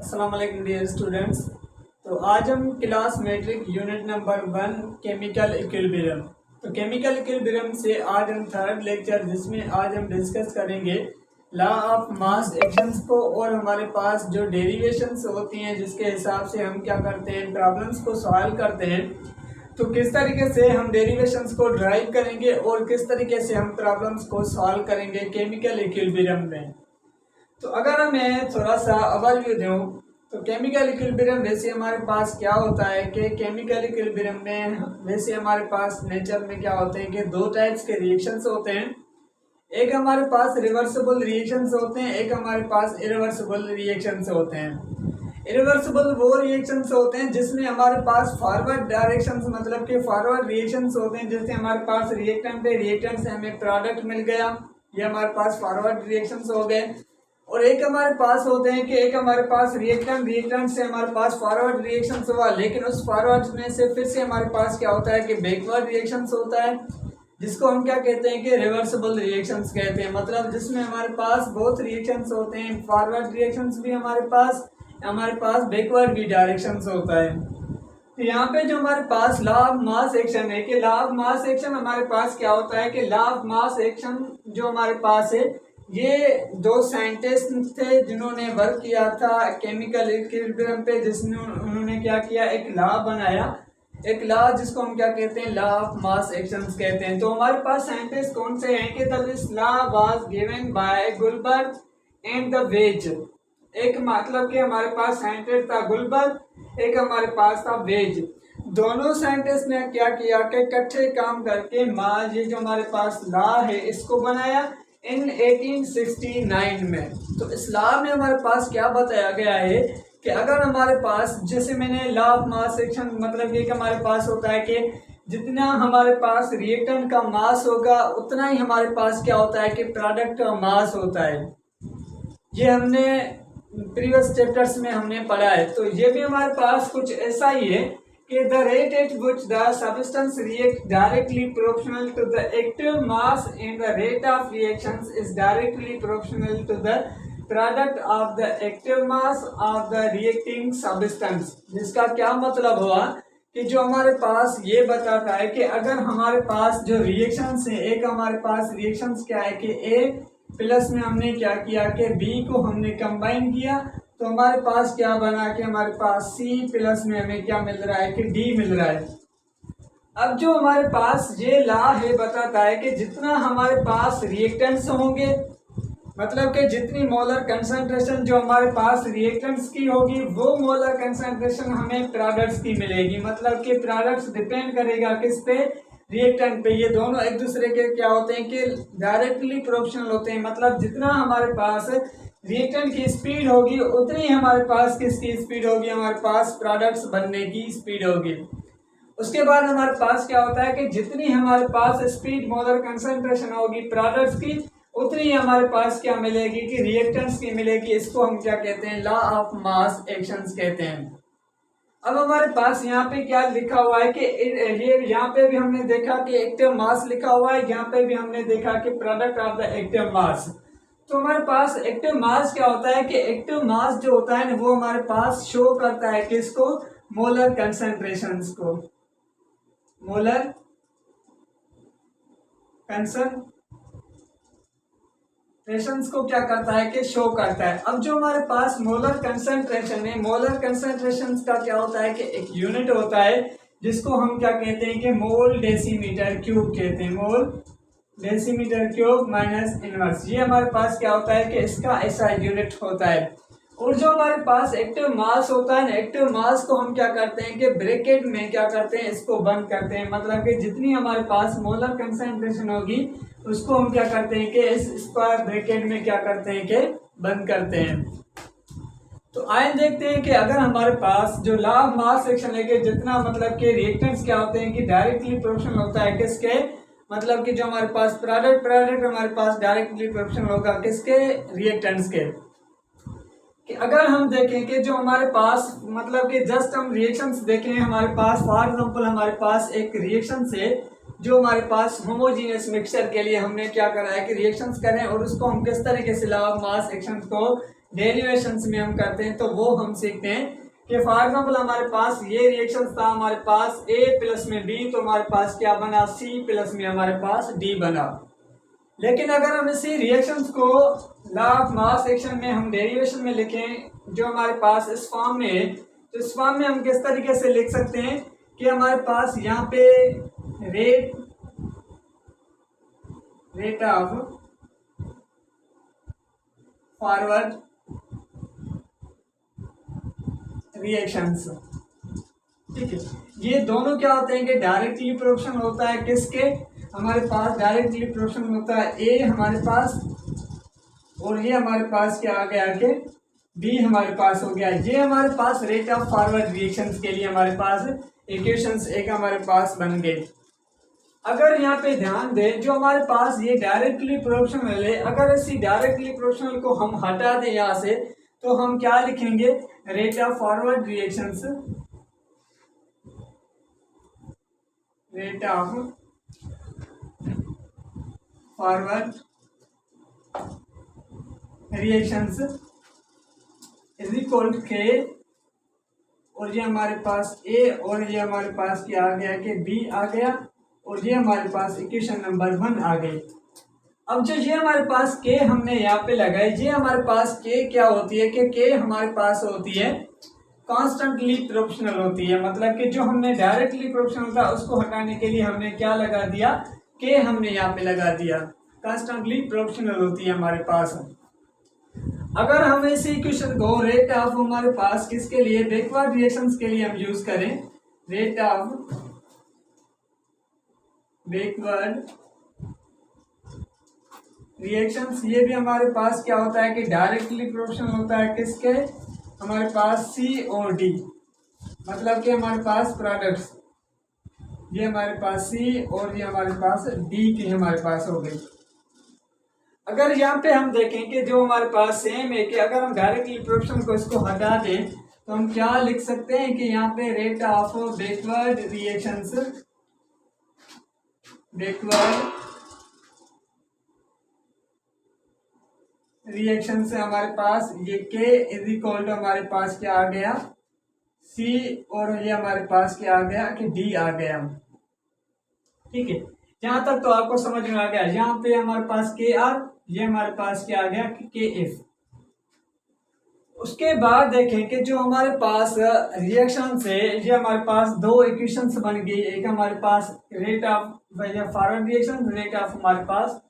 अस्सलाम वालेकुम dear students. तो आज हम class matric unit number 1 chemical equilibrium. तो केमिकल इक्विलिब्रियम से आज हम थर्ड लेक्चर जिसमें आज हम डिस्कस करेंगे लॉ ऑफ मास एक्शंस को और हमारे पास जो डेरिवेशंस होती हैं जिसके हिसाब से हम क्या करते हैं प्रॉब्लम्स को सॉल्व करते हैं। तो किस तरीके से हम डेरिवेशंस को ड्राइव करेंगे और किस तरीके से हम प्रॉब्लम्स को सॉल्व करेंगे केमिकल इक्विलिब्रियम में। तो अगर मैं थोड़ा सा ओवरव्यू दूं तो केमिकल इक्विलिब्रियम वैसे हमारे पास क्या होता है कि केमिकल इक्विलिब्रियम में वैसे हमारे पास नेचर में क्या होते हैं कि दो टाइप्स के रिएक्शंस होते हैं। एक हमारे पास रिवर्सिबल रिएक्शंस होते हैं, एक हमारे पास इरिवर्सिबल रिएक्शंस होते हैं। इरिवर्सिबल वो रिएक्शंस होते हैं जिसमें हमारे पास फॉरवर्ड डायरेक्शंस मतलब कि फॉरवर्ड रिएक्शंस होते हैं। जैसे हमारे पास रिएक्टेंट है, रिएक्टेंट से हमें प्रोडक्ट मिल गया, ये हमारे पास फॉरवर्ड रिएक्शंस हो गए। और एक हमारे पास होते हैं कि एक हमारे पास रिएक्टेंट से हमारे पास फॉरवर्ड रिएक्शंस हुआ, लेकिन उस फॉरवर्ड में से फिर से हमारे पास क्या होता है कि बैकवर्ड रिएक्शंस होता है, जिसको हम क्या कहते हैं कि रिवर्सिबल रिएक्शंस कहते हैं। मतलब जिसमें हमारे पास बहुत रिएक्शंस होते हैं, फॉरवर्ड रिएक्शंस भी हमारे पास बैकवर्ड भी डायरेक्शंस होता है। तो यहाँ पे जो हमारे पास लॉ ऑफ मास एक्शन है कि लॉ ऑफ मास एक्शन हमारे पास क्या होता है कि लॉ ऑफ मास एक्शन जो हमारे पास है, ये दो साइंटिस्ट थे जिन्होंने वर्क किया था केमिकल इक्विलिब्रियम पे, जिसने उन्होंने क्या किया एक लॉ बनाया, एक लॉ जिसको हम क्या कहते हैं लॉ ऑफ मास एक्शंस कहते हैं। तो हमारे पास साइंटिस्ट कौन से हैं कि this law was given by Guldberg and the Waage. एक मतलब कि हमारे पास साइंटिस्ट था गुलबर्ग, एक हमारे पास था वेज। दोनों साइंटिस्ट ने क्या किया कि इकट्ठे काम करके ये जो हमारे पास लॉ है इसको बनाया इन 1869 में। तो इस लॉ में हमारे पास क्या बताया गया है कि अगर हमारे पास जैसे मैंने लॉ ऑफ मास एक्शन मतलब ये कि हमारे पास होता है कि जितना हमारे पास रिएक्टेंट का मास होगा उतना ही हमारे पास क्या होता है कि प्रोडक्ट का मास होता है। ये हमने प्रीवियस चैप्टर्स में हमने पढ़ा है। तो ये भी हमारे पास कुछ ऐसा ही है कि the rate at which the substance reacts directly proportional to the active mass and the rate of reactions is directly proportional to the product of the active mass of the reacting substance। जिसका क्या मतलब हुआ कि जो हमारे पास ये बताता है कि अगर हमारे पास जो रिएक्शंस है, एक हमारे पास रिएक्शंस क्या है कि A प्लस में हमने क्या किया कि B को हमने कंबाइन किया, तो हमारे पास क्या बना कि हमारे पास C प्लस में हमें क्या मिल रहा है कि D मिल रहा है। अब जो हमारे पास ये लॉ है बताता है कि जितना हमारे पास रिएक्टेंट्स होंगे मतलब कि जितनी मोलर कंसंट्रेशन जो हमारे पास रिएक्टेंट्स की होगी वो मोलर कंसंट्रेशन हमें प्रोडक्ट्स की मिलेगी। मतलब कि प्रोडक्ट्स डिपेंड करेगा किस पे, रिएक्टेंट पे। ये दोनों एक दूसरे के क्या होते हैं कि डायरेक्टली प्रोपोर्शनल होते हैं। मतलब जितना हमारे पास रिएक्टेंट की स्पीड होगी उतनी हमारे पास किसकी स्पीड होगी, हमारे पास प्रोडक्ट्स बनने की स्पीड होगी। उसके बाद हमारे पास क्या होता है कि जितनी हमारे पास स्पीड मोलर कंसंट्रेशन होगी प्रोडक्ट्स की उतनी हमारे पास क्या मिलेगी कि रिएक्टेंट्स की मिलेगी। इसको हम क्या कहते हैं लॉ ऑफ मास एक्शंस कहते हैं। अब हमारे पास यहाँ पे क्या लिखा हुआ है कि ये यहाँ पे भी हमने देखा कि एक्टिव मास लिखा हुआ है, यहाँ पे भी हमने देखा कि प्रोडक्ट ऑफ द एक्टिव मास। तो हमारे पास एक्टिव मास क्या होता है कि एक्टिव मास जो होता है ना वो हमारे पास शो करता है किसको, मोलर कंसंट्रेशंस को, मोलर कंसंट्रेशंस को क्या करता है कि शो करता है। अब जो हमारे पास मोलर कंसंट्रेशन है, मोलर कंसंट्रेशंस का क्या होता है कि एक यूनिट होता है जिसको हम क्या कहते हैं कि मोल डेसीमीटर क्यूब कहते हैं, मोल डेसीमीटर क्यूब माइनस इनवर्स। ये हमारे पास क्या होता है कि इसका ऐसा यूनिट होता है। और जो हमारे पास एक्टिव मास होता है ना, एक्टिव मास को हम क्या करते हैं कि ब्रैकेट में क्या करते हैं इसको बंद करते हैं। मतलब कि जितनी हमारे पास मोलर कंसंट्रेशन होगी उसको हम क्या करते हैं कि इस स्क्वायर ब्रैकेट में क्या करते हैं कि बंद करते हैं। तो आइए देखते हैं कि अगर हमारे पास जो लॉ ऑफ मास एक्शन है कि जितना मतलब कि रिएक्टेंट्स क्या होते हैं कि डायरेक्टली प्रोपोर्शनल होता है किसके, मतलब कि जो हमारे पास प्रोडक्ट हमारे पास डायरेक्टली प्रोपोर्शनल होगा किसके, रिएक्टेंट्स के। कि अगर हम देखें कि जो हमारे पास मतलब कि जस्ट हम रिएक्शंस देखें हमारे पास, फॉर एग्जांपल हमारे पास एक रिएक्शन से जो हमारे पास होमोजीनियस मिक्सचर के लिए हमने क्या करा है कि रिएक्शंस करें और उसको हम किस तरीके से लॉ ऑफ मास एक्शन को डेरिवेशंस में हम करते हैं, तो वो हम सीखते हैं कि फॉर एग्जाम्पल हमारे पास ये रिएक्शन था, हमारे पास A प्लस में B, तो हमारे पास क्या बना, C प्लस में हमारे पास D बना। लेकिन अगर हम इसी रिएक्शंस को लॉ ऑफ मास एक्शन में हम डेरिवेशन में लिखें, जो हमारे पास इस फॉर्म में है, तो इस फॉर्म में हम किस तरीके से लिख सकते हैं कि हमारे पास यहाँ पे रेट ऑफ फॉरवर्ड रिएक्शंस, ठीक है। ये दोनों क्या होते हैं कि डायरेक्टली प्रोपोर्शनल होता है किसके, हमारे पास डायरेक्टली प्रोपोर्शनल होता है ए हमारे पास, और ये हमारे पास क्या आ गया कि बी हमारे पास हो गया। ये हमारे पास रेट ऑफ फॉरवर्ड रिएक्शंस के लिए हमारे पास इक्वेशंस एक हमारे पास बन गए। अगर यहाँ पे ध्यान दें, जो हमारे पास ये डायरेक्टली प्रोपोर्शनल है, अगर इसी डायरेक्टली प्रोपोर्शनल को हम हटा दें यहाँ से, तो हम क्या लिखेंगे, rate of forward reactions, rate of forward reactions is equal to K, और ये हमारे पास ए, और ये हमारे पास क्या आ गया कि बी आ गया, और ये हमारे पास इक्वेशन नंबर 1 आ गई। अब जो ये हमारे पास के हमने यहाँ पे लगाई, ये हमारे पास के क्या होती है कि के हमारे पास होती है कॉन्स्टेंटली प्रोपोर्शनल होती है, मतलब कि जो हमने डायरेक्टली प्रोपोर्शनल था उसको हटाने के लिए हमने क्या लगा दिया, के हमने यहाँ पे लगा दिया, कॉन्स्टेंटली प्रोपोर्शनल होती है हमारे पास। अगर हम इस इक्वेशन को रेट ऑफ हमारे पास किसके लिए, बैकवर्ड रिएक्शंस के लिए हम यूज करें, रेट ऑफ बैकवर्ड रिएक्शंस, ये भी हमारे पास क्या होता है कि डायरेक्टली प्रोपोर्शनल होता है किसके, हमारे पास सी और डी, मतलब कि हमारे पास प्रोडक्ट्स, ये हमारे पास सी और ये हमारे पास डी की हमारे पास हो गई। अगर यहाँ पे हम देखें कि जो हमारे पास सेम है, कि अगर हम डायरेक्टली प्रोपोर्शनल को इसको हटा दें, तो हम क्या लिख सकते हैं कि यहाँ पे rate of backward reactions, backward reaction से हमारे पास ये के इज इक्वल टू हमारे पास क्या आ गया, सी, और ये हमारे पास क्या आ गया कि डी आ गया, ठीक है। यहाँ तक तो आपको समझ में आ गया। यहाँ पे हमारे पास के आर, ये हमारे पास क्या आ गया कि के एफ। उसके बाद देखें कि जो हमारे पास रिएक्शन से ये हमारे पास दो इक्वेशंस बन गई, एक हमारे पास rate of forward reaction, rate of हमारे पास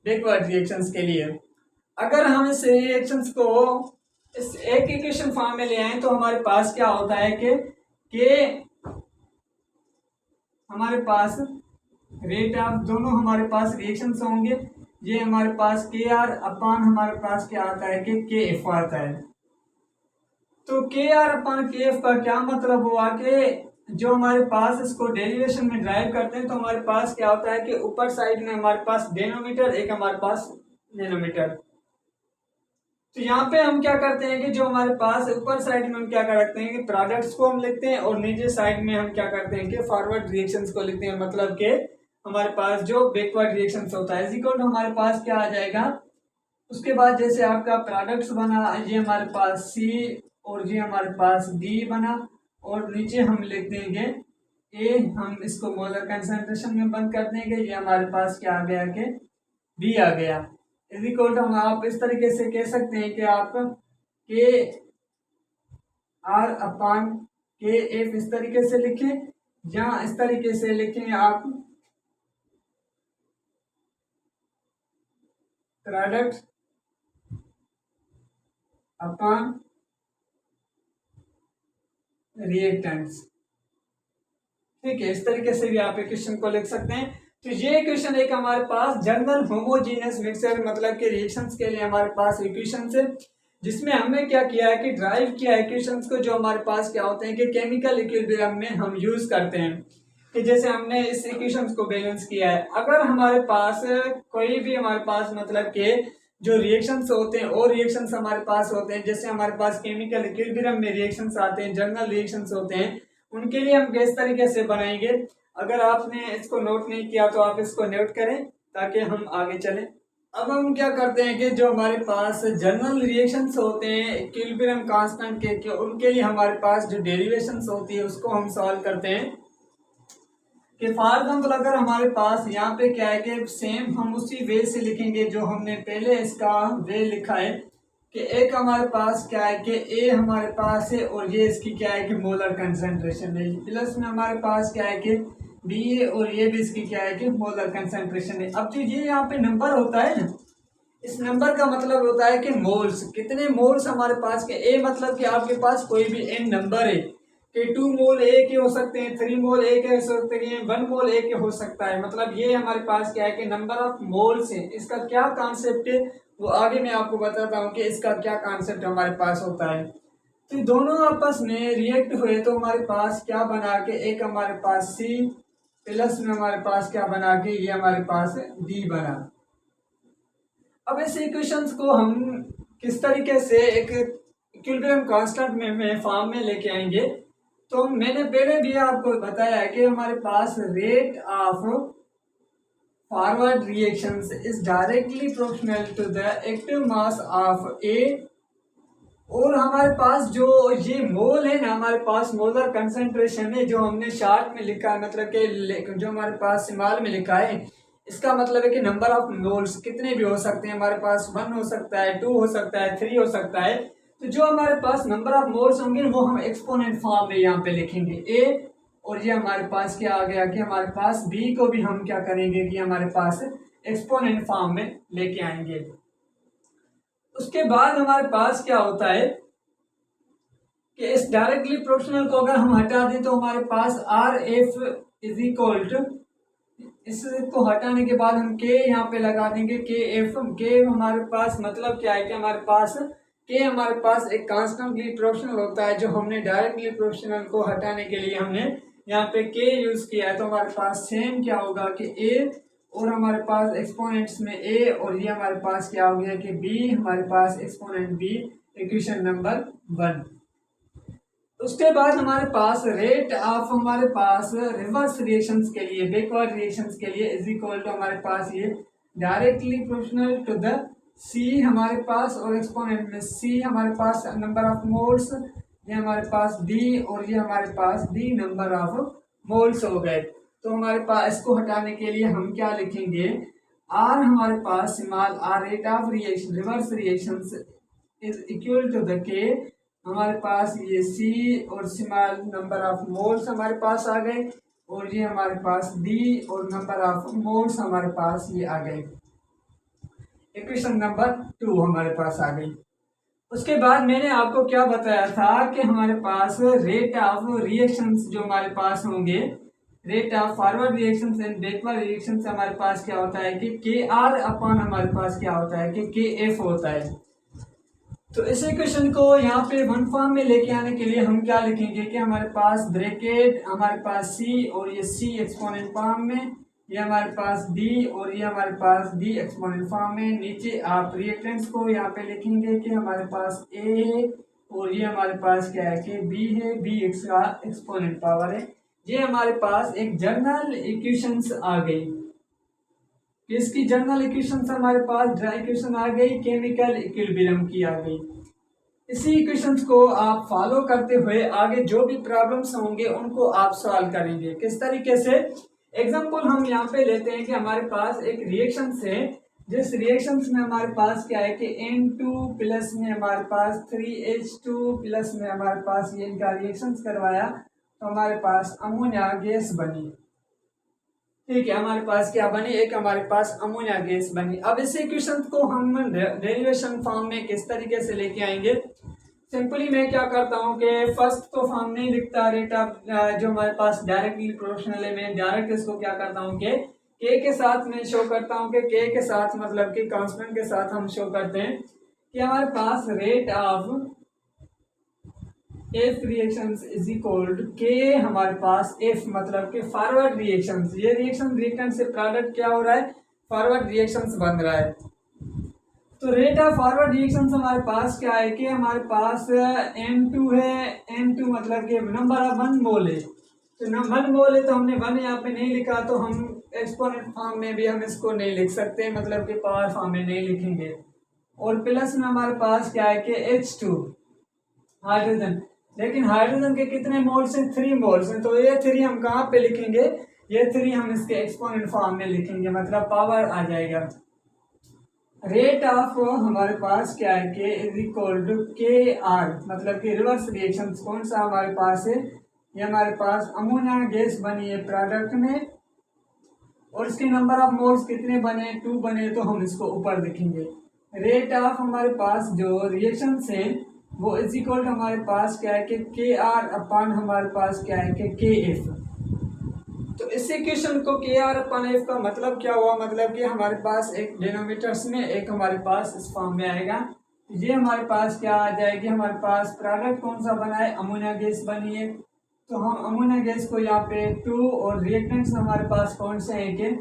बैकवर्ड रिएक्शंस के लिए। अगर हम इस रिएक्शंस को इस एक इक्वेशन फॉर्म में ले आए, तो हमारे पास क्या होता है कि हमारे पास रेट ऑफ दोनों हमारे पास रिएक्शंस होंगे, ये हमारे पास के आर अपान हमारे पास क्या आता है कि के एफ आता है। तो के आर अपान के एफ का क्या मतलब हुआ कि जो हमारे पास इसको डेरिवेशन में ड्राइव करते हैं, तो हमारे पास क्या होता है कि ऊपर साइड में हमारे पास डेनोमीटर, एक हमारे पास नैनोमीटर। तो यहाँ पे हम क्या करते हैं कि जो हमारे पास ऊपर साइड में हम क्या करते हैं कि प्रोडक्ट्स को हम लिखते हैं, और नीचे साइड में हम क्या करते हैं कि फॉरवर्ड रिएक्शंस को लिखते हैं, मतलब कि हमारे पास जो बैकवर्ड रिएक्शंस होता है इक्वल हमारे पास क्या आ जाएगा। उसके बाद जैसे आपका प्रोडक्ट्स बना, ये हमारे पास सी और ये हमारे पास डी बना, और नीचे हम लिख देंगे ए, हम इसको मोलर कंसंट्रेशन में बंद कर देंगे, ये हमारे पास क्या आ गया कि बी आ गया। इक्वल हम आप इस तरीके से कह सकते हैं कि आप के आर अपान के एफ इस तरीके से लिखें, या इस तरीके से लिखें आप प्रोडक्ट अपान रिएक्टेंट्स, ठीक है। इस तरीके से भी आप इक्वेशन को लिख सकते हैं। तो ये इक्वेशन एक हमारे पास जनरल होमोजीनियस मिक्सचर मतलब के रिएक्शंस के लिए हमारे पास इक्वेशन है, जिसमें हमने क्या किया है कि ड्राइव किया इक्वेशंस को, जो हमारे पास क्या होते हैं कि केमिकल इक्विलिब्रियम में हम यूज करते हैं। कि जैसे हमने इस इक्वेशंस को बैलेंस किया है, अगर हमारे पास कोई भी हमारे पास मतलब के जो रिएक्शंस होते हैं और रिएक्शंस हमारे पास होते हैं, जैसे हमारे पास केमिकल इक्विलिब्रियम में रिएक्शंस आते हैं, जनरल रिएक्शंस होते हैं, उनके लिए हम किस तरीके से बनाएंगे। अगर आपने इसको नोट नहीं किया तो आप इसको नोट करें ताकि हम आगे चलें। अब हम क्या करते हैं कि जो हमारे पास जनरल रिएक्शंस होते हैं इक्विलिब्रियम कांस्टेंट के उनके लिए हमारे पास जो डेरिवेशंस होती है उसको हम सॉल्व करते हैं। कि फॉर एग्जाम्पल अगर हमारे पास यहाँ पे क्या है कि सेम हम उसी वे से लिखेंगे जो हमने पहले इसका वे लिखा है कि एक हमारे पास क्या है कि ए हमारे पास है और ये इसकी क्या है कि मोलर कंसंट्रेशन है, प्लस में हमारे पास क्या है कि बी है और ये भी इसकी क्या है कि मोलर कंसंट्रेशन है। अब जो ये यहाँ पे नंबर होता है ना, इस नंबर का मतलब होता है कि मोल्स, कितने मोल्स हमारे पास के। ए मतलब कि आपके पास कोई भी एन नंबर है कि 2 मोल ए के हो सकते हैं, 3 मोल ए के हो सकते हैं, 1 मोल ए के हो सकता है। मतलब ये हमारे पास क्या है कि नंबर ऑफ मोल्स है। इसका क्या कॉन्सेप्ट है वो आगे मैं आपको बताता हूँ कि इसका क्या कॉन्सेप्ट हमारे पास होता है। तो दोनों आपस में रिएक्ट हुए तो हमारे पास क्या बना के एक हमारे पास सी प्लस में हमारे पास क्या बना के ये हमारे पास डी बना। अब इस इक्वेशंस को हम किस तरीके से एक इक्विलिब्रियम कांस्टेंट में फॉर्म में लेके आएंगे। तो मैंने पहले भी आपको बताया है कि हमारे पास rate of forward reactions is directly proportional to the active mass of A. और हमारे पास जो ये मोल है ना, हमारे पास मोलर कंसंट्रेशन है जो हमने शार्ट में लिखा है, मतलब कि जो हमारे पास स्मॉल में लिखा है, इसका मतलब है कि नंबर ऑफ मोल्स कितने भी हो सकते हैं। हमारे पास 1 हो सकता है, 2 हो सकता है, 3 हो सकता है। तो जो हमारे पास नंबर ऑफ मोल्स होंगे वो हम एक्सपोनेंट फॉर्म में यहाँ पे लिखेंगे ए। और ये हमारे पास क्या आ गया कि हमारे पास बी को भी हम क्या करेंगे कि हमारे पास एक्सपोनेंट फॉर्म में लेके आएंगे। उसके बाद हमारे पास क्या होता है कि इस डायरेक्टली प्रोपोर्शनल को अगर हम हटा दें तो हमारे पास R F is equal to, इसको हटाने के बाद हम के यहाँ पे लगा देंगे के एफ। के हमारे पास मतलब क्या है कि हमारे पास एक कांस्टेंटली प्रोपोर्शनल होता है जो हमने डायरेक्टली प्रोपोर्शनल को हटाने के लिए हमने यहाँ पे के यूज किया है। तो हमारे पास सेम क्या होगा कि ए और हमारे पास एक्सपोनेंट्स में ए और ये हमारे पास क्या हो गया कि बी, हमारे पास एक्सपोनेंट बी, इक्वेशन नंबर 1। उसके बाद हमारे पास रेट ऑफ हमारे पास रिवर्स रिएक्शंस के लिए, बैकवर्ड रिएक्शंस के लिए इज इक्वल टू हमारे पास ये डायरेक्टली प्रोपोर्शनल टू द सी हमारे पास और एक्सपोनेंट में सी हमारे पास नंबर ऑफ मोल्स, ये हमारे पास डी और ये हमारे पास डी नंबर ऑफ मोल्स हो गए। तो हमारे पास इसको हटाने के लिए हम क्या लिखेंगे, आर हमारे पास small R rate of reaction reverse reactions is equal to the K, हमारे पास ये सी और स्मॉल नंबर ऑफ मोल्स हमारे पास आ गए और ये हमारे पास डी और नंबर ऑफ मोल्स हमारे पास ये आ गए। इक्वेशन नंबर 2 हमारे पास आ गई। उसके बाद मैंने आपको क्या बताया था कि हमारे पास रेट ऑफ रिएक्शंस जो हमारे पास होंगे, rate of forward reactions and backward reactions हमारे पास क्या होता है कि के आर अपॉन हमारे पास क्या होता है कि के एफ होता है। तो इस इक्वेशन को यहाँ पे वन फॉर्म में लेके आने के लिए हम क्या लिखेंगे कि हमारे पास ब्रैकेट हमारे पास सी और ये सी एक्सपोनेंट फॉर्म में, ये हमारे पास डी और ये हमारे पास डी एक्सपोनेंट फॉर्म में। नीचे आप रिएक्टेंट्स को यहाँ पे लिखेंगे कि हमारे पास ए है और ये हमारे पास क्या है कि बी है, बी का एक्सपोनेंट पावर है। ये हमारे पास एक जनरल इक्वेशंस आ गई। इसकी जनरल इक्वेशंस हमारे पास ड्राई इक्वेशन आ गई, केमिकल इक्विलिब्रियम की आ गई। इसी इक्वेशंस को आप फॉलो करते हुए आगे जो भी प्रॉब्लम्स होंगे उनको आप सॉल्व करेंगे। किस तरीके से, एग्जांपल हम यहाँ पे लेते हैं कि हमारे पास एक रिएक्शन है, जिस रिएक्शंस में हमारे पास क्या है कि N2 प्लस में हमारे पास 3H2 प्लस में हमारे पास ये इनका रिएक्शंस करवाया तो हमारे पास अमोनिया गैस बनी। ठीक है, हमारे पास क्या बनी, एक हमारे पास अमोनिया गैस बनी। अब इस इक्वेशन को हम डेरिवेशन फॉर्म में किस तरीके से लेके आएंगे। सिंपली मैं क्या करता हूँ कि फर्स्ट तो फॉर्म नहीं लिखता रेट ऑफ जो हमारे पास डायरेक्टली प्रोपोर्शनल है, मैं डायरेक्ट इसको क्या करता हूँ कि के साथ मैं शो करता हूँ कि के साथ मतलब कि कांस्टेंट के साथ हम शो करते हैं कि हमारे पास rate of F reactions is equal to K, हमारे पास एफ मतलब कि फॉरवर्ड रिएक्शंस, ये रिएक्शन रिएक्टेंट से प्रोडक्ट क्या हो रहा है, फॉरवर्ड रिएक्शंस बन रहा है। तो रेट ऑफ फॉरवर्ड रिएक्शंस हमारे पास क्या है कि हमारे पास N2 है, N2 मतलब कि नंबर ऑफ 1 मोल है। तो 1 मोल है तो हमने 1 यहाँ पे नहीं लिखा, तो हम एक्सपोनेंट फॉर्म में भी हम इसको नहीं लिख सकते, मतलब कि पावर फॉर्म में नहीं लिखेंगे। और प्लस में हमारे पास क्या है कि H2 हाइड्रोजन, लेकिन हाइड्रोजन के कितने मोल्स हैं? 3 मोल्स हैं। तो ये 3 हम कहाँ पे लिखेंगे? ये 3 हम इसके एक्सपोनेंट फॉर्म में लिखेंगे, मतलब पावर आ जाएगा। रेट ऑफ हमारे पास क्या है कि इज इक्वल टू KR, मतलब कि रिवर्स रिएक्शन कौन सा हमारे पास है? ये हमारे पास अमोनिया गैस बनी है प्रोडक्ट में, और इसके नंबर ऑफ मोल्स कितने बने? 2 बने, तो हम इसको ऊपर लिखेंगे। रेट ऑफ हमारे पास जो रिएक्शन है वो इज इक्वल हमारे पास क्या है कि KR अपॉन हमारे पास क्या है कि KF। तो इस इक्वेशन को KR अपॉन F का मतलब क्या हुआ? मतलब कि हमारे पास एक डिनोमिनेटर्स में एक हमारे पास इस फॉर्म में आएगा। ये हमारे पास क्या आ जाएगी? हमारे पास प्रोडक्ट कौन सा बना है? अमोनिया गैस बनी है। तो हम अमोनिया गैस को यहाँ पे 2, और रिएक्टेंट्स हमारे पास कौन से हैं कि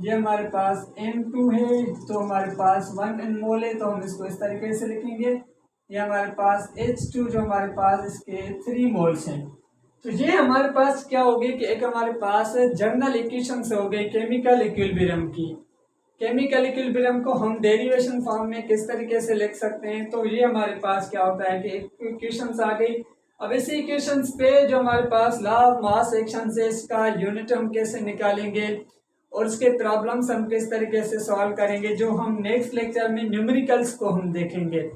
ये हमारे पास N2 है, तो हमारे पास 1 मोल है, तो हम इसको इस तरीके से लिखेंगे। ये हमारे पास H2 जो हमारे पास इसके 3 मोल्स हैं। तो ये हमारे पास क्या हो गई कि एक हमारे पास जनरल इक्वेशंस हो गई केमिकल इक्विलिब्रियम की। केमिकल इक्विलिब्रियम को हम डेरिवेशन फॉर्म में किस तरीके से लिख सकते हैं? तो ये हमारे पास क्या होता है कि इक्वेशंस आ गई। अब इसी इक्वेशंस पे जो हमारे पास लॉ ऑफ मास एक्शन से इसका यूनिट हम कैसे निकालेंगे और उसके प्रॉब्लम्स हम किस तरीके से सॉल्व करेंगे, जो हम नेक्स्ट लेक्चर में न्यूमेरिकल्स को हम देखेंगे।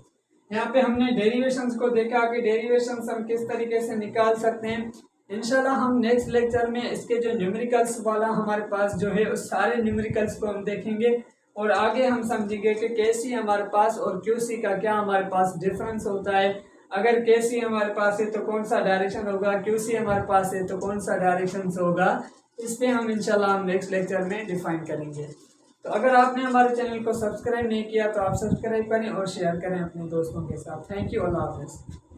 यहाँ पे हमने डेरिवेशंस को देखा कि डेरिवेशंस हम किस तरीके से निकाल सकते हैं। इंशाल्लाह हम नेक्स्ट लेक्चर में इसके जो न्यूमेरिकल्स वाला हमारे पास जो है उस सारे न्यूमेरिकल्स को हम देखेंगे, और आगे हम समझेंगे कि केसी हमारे पास और क्यूसी का क्या हमारे पास डिफरेंस होता है। अगर केसी हमारे पास है तो कौन सा डायरेक्शन होगा, क्यूसी हमारे पास है तो कौन सा डायरेक्शन होगा, इस पे हम इंशाल्लाह हम नेक्स्ट लेक्चर में डिफाइन करेंगे। तो अगर आपने हमारे चैनल को सब्सक्राइब नहीं किया तो आप सब्सक्राइब करें और शेयर करें अपने दोस्तों के साथ। थैंक यू, अल्लाह हाफिज़।